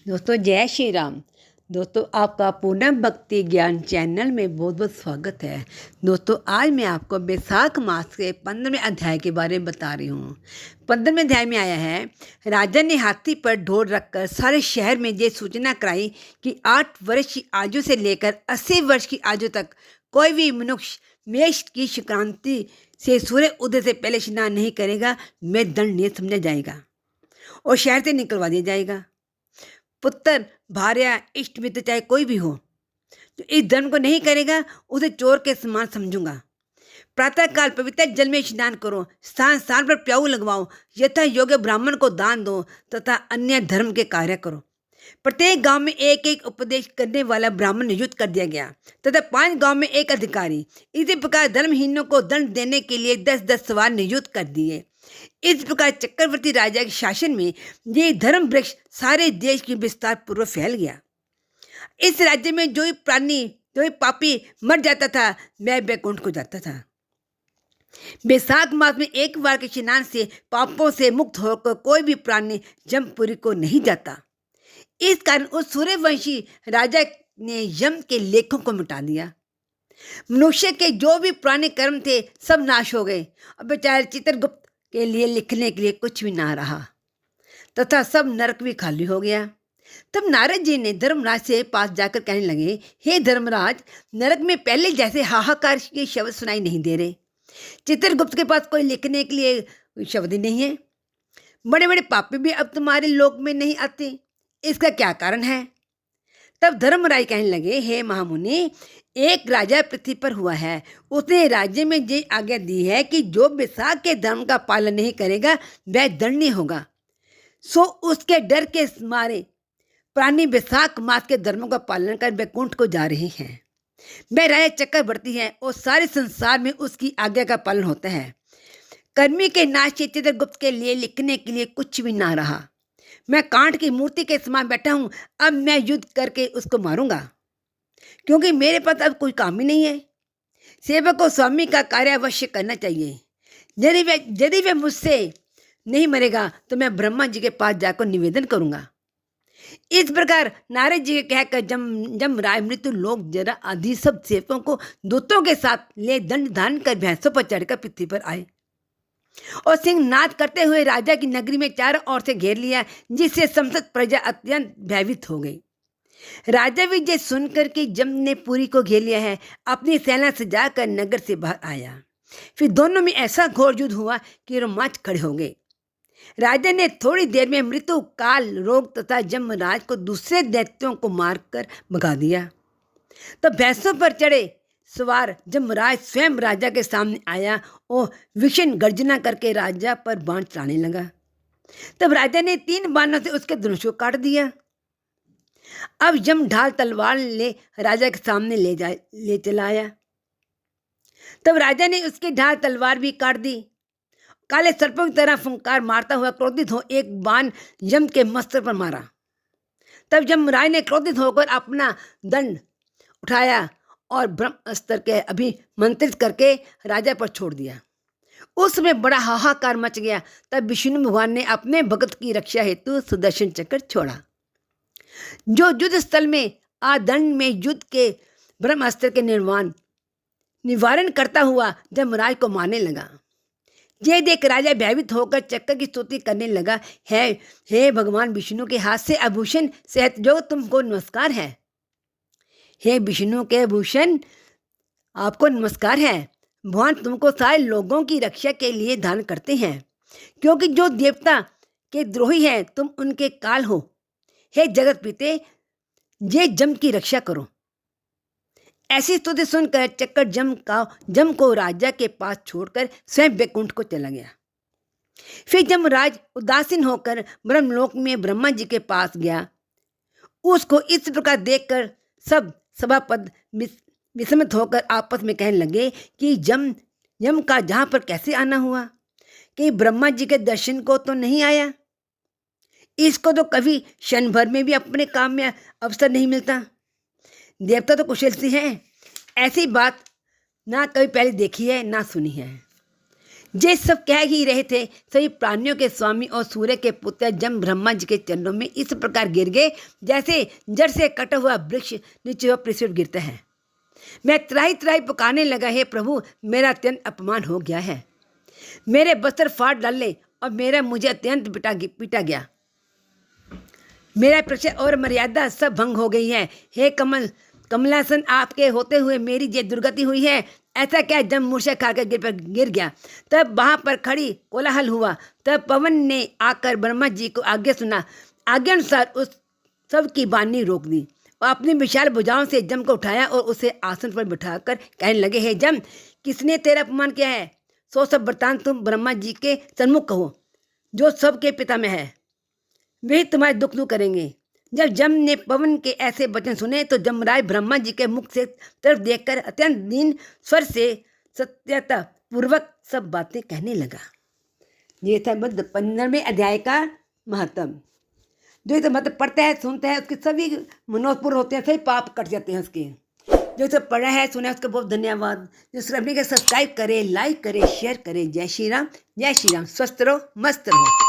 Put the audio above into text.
दोस्तों जय श्री राम। दोस्तों आपका पूनम भक्ति ज्ञान चैनल में बहुत बहुत स्वागत है। दोस्तों आज मैं आपको बैसाख मास के 15वें अध्याय के बारे में बता रही हूँ। 15वें अध्याय में आया है, राजा ने हाथी पर ढोल रखकर सारे शहर में ये सूचना कराई कि 8 वर्ष की आयु से लेकर 80 वर्ष की आयु तक कोई भी मनुष्य मेष की संक्रांति से सूर्य उदय से पहले स्नान नहीं करेगा, मैं दंडनीय समझा जाएगा और शहर से निकलवा दिया जाएगा। पुत्र, भार्या, इष्ट मित्र चाहे कोई भी हो, जो इस धर्म को नहीं करेगा उसे चोर के समान समझूंगा। प्रातःकाल पवित्र जल में स्नान करो, स्थान स्थान पर प्याऊ लगवाओ, यथा योग्य ब्राह्मण को दान दो तथा अन्य धर्म के कार्य करो। प्रत्येक गांव में एक एक उपदेश करने वाला ब्राह्मण नियुक्त कर दिया गया तथा 5 गांव में एक अधिकारी। इसी प्रकार धर्महीनों को दंड देने के लिए 10-10 सवार नियुक्त कर दिए। इस प्रकार चक्रवर्ती राजा के शासन में ये धर्म वृक्ष सारे देश की विस्तार पूर्वक फैल गया। इस राज्य में जो प्राणी, जो पापी मर जाता था, वह वैकुंठ को जाता था। बैसाख मास में एक बार के स्नान से पापों से मुक्त होकर कोई भी प्राणी जमपुरी को नहीं जाता। इस कारण उस सूर्यवंशी राजा ने यम के लेखों को मिटा दिया। मनुष्य के जो भी पुराने कर्म थे सब नाश हो गए और बेचारे चित्रगुप्त के लिए लिखने के लिए कुछ भी ना रहा तथा सब नरक भी खाली हो गया। तब नारद जी ने धर्मराज से पास जाकर कहने लगे, हे धर्मराज, नरक में पहले जैसे हाहाकार के शब्द सुनाई नहीं दे रहे। चित्रगुप्त के पास कोई लिखने के लिए शब्द ही नहीं है। बड़े बड़े पापी भी अब तुम्हारे लोक में नहीं आते, इसका क्या कारण है? तब धर्मराज कहने लगे, हे महामुनि, एक राजा पृथ्वी पर हुआ है। उसने राज्य में ये आज्ञा दी है कि जो बैसाख के धर्म का पालन नहीं करेगा वह दंडनीय होगा। सो उसके डर के मारे प्राणी बैसाख मास के धर्मों का पालन कर वैकुंठ को जा रहे हैं। वह राजा चक्रवर्ती है और सारे संसार में उसकी आज्ञा का पालन होता है। कर्मी के नाश से चित्रगुप्त के लिए लिखने के लिए कुछ भी ना रहा। मैं कांट की मूर्ति के समान बैठा हूं। अब मैं युद्ध करके उसको मारूंगा, क्योंकि मेरे पास अब कोई काम ही नहीं है। सेवक को स्वामी का कार्य अवश्य करना चाहिए। यदि वह मुझसे नहीं मरेगा तो मैं ब्रह्मा जी के पास जाकर निवेदन करूंगा। इस प्रकार नारद जी के कहकर जम राय मृत्यु लोक जरा आदि सब सेवकों को दूतों के साथ ले दंड धारण कर भैंसों पर चढ़कर पृथ्वी पर आए और सिंहनाद करते हुए राजा की नगरी में चारों ओर से घेर लिया, जिससे समस्त प्रजा अत्यंत भयभीत हो गई। राजा विजय सुनकर कि जम ने पुरी को घेर लिया है, अपनी सेना से जाकर नगर से बाहर आया। फिर दोनों में ऐसा घोर युद्ध हुआ कि रोमांच खड़े हो गए। राजा ने थोड़ी देर में मृत्यु, काल, रोग तथा जमराज को दूसरे दैत्यों को मारकर भगा दिया। तो भैंसों पर चढ़े सवार जमराज स्वयं राजा के सामने आया और विषण गर्जना करके राजा पर बाण चलाने लगा। तब राजा ने 3 बाणों से उसके धनुष को काट दिया। अब जम ढाल तलवार ले राजा के सामने ले चला आया। तब राजा ने उसकी ढाल तलवार भी काट दी। काले सर्पों की तरह फुंकार मारता हुआ क्रोधित हो एक बाण यम के मस्तक पर मारा। तब जमराज ने क्रोधित होकर अपना दंड उठाया और ब्रह्मास्त्र के अभिमंत्रित करके राजा पर छोड़ दिया। उस समय बड़ा हाहाकार मच गया। तब विष्णु भगवान ने अपने भक्त की रक्षा हेतु सुदर्शन चक्र छोड़ा, जो युद्ध स्थल में आदंड में युद्ध के ब्रह्मास्त्र के निवारण करता हुआ धर्मराज को मारने लगा। ये देख राजा भयभीत होकर चक्र की स्तुति करने लगा, हे भगवान विष्णु के हाथ से आभूषण सहित जो तुमको नमस्कार है। हे विष्णु के भूषण, आपको नमस्कार है। भगवान तुमको सारे लोगों की रक्षा के लिए दान करते हैं, क्योंकि जो देवता के द्रोही हैं तुम उनके काल हो। हे जगत पिते, ये जम की रक्षा करो। ऐसी स्तुति सुनकर चक्कर जम को राजा के पास छोड़कर स्वयं वैकुंठ को चला गया। फिर जमराज उदासीन होकर ब्रह्मलोक में ब्रह्मा जी के पास गया। उसको इस प्रकार देखकर सब सभापद विस्मित होकर आपस में कहने लगे कि यम का जहाँ पर कैसे आना हुआ, कि ब्रह्मा जी के दर्शन को तो नहीं आया। इसको तो कभी क्षण भर में भी अपने काम में अवसर नहीं मिलता। देवता तो कुशल सी हैं, ऐसी बात ना कभी पहले देखी है ना सुनी है। ये सब कह ही रहे थे, सभी प्राणियों के स्वामी और सूर्य के पुत्र जम ब्रह्मा जी के चरणों में इस प्रकार गिर गए जैसे जड़ से कटा हुआ वृक्ष नीचे हुआ पृथ्वी पर गिरता है। मैं त्राही त्राही पुकारने लगा, हे प्रभु, मेरा अत्यंत अपमान हो गया है, मेरे वस्त्र फाड़ डाले और मेरा मुझे अत्यंत पीटा गया, मेरा प्रश्न और मर्यादा सब भंग हो गई है। हे कमलासन, आपके होते हुए मेरी ये दुर्गति हुई है। ऐसा क्या जब मूर्छा खाकर गिर गया। तब वहाँ पर खड़ी कोलाहल हुआ। तब पवन ने आकर ब्रह्मा जी को आज्ञा अनुसार उस सब की वाणी रोक दी और अपनी विशाल भुजाओं से जम को उठाया और उसे आसन पर बिठाकर कहने लगे, हे जम, किसने तेरा अपमान किया है? सो सब वृतांत तुम ब्रह्मा जी के सन्मुख कहो, जो सबके पिता में है, वे तुम्हारे दुख दूर करेंगे। जब जम ने पवन के ऐसे वचन सुने तो जमराज ब्रह्मा जी के मुख से तरफ देखकर अत्यंत दीन स्वर से सत्यता पूर्वक सब बातें कहने लगा। ये था 15वें अध्याय का महत्व। जो इसे मतलब पढ़ता है, सुनता है, उसके सभी मनोहर होते हैं, सभी पाप कट जाते हैं उसके। जो इसे पढ़ा है, सुना है, उसका बहुत धन्यवाद। जो सब्सक्राइब करें, लाइक करें, शेयर करें। जय श्री राम, जय श्री राम। स्वस्थ रहो, मस्त रहो।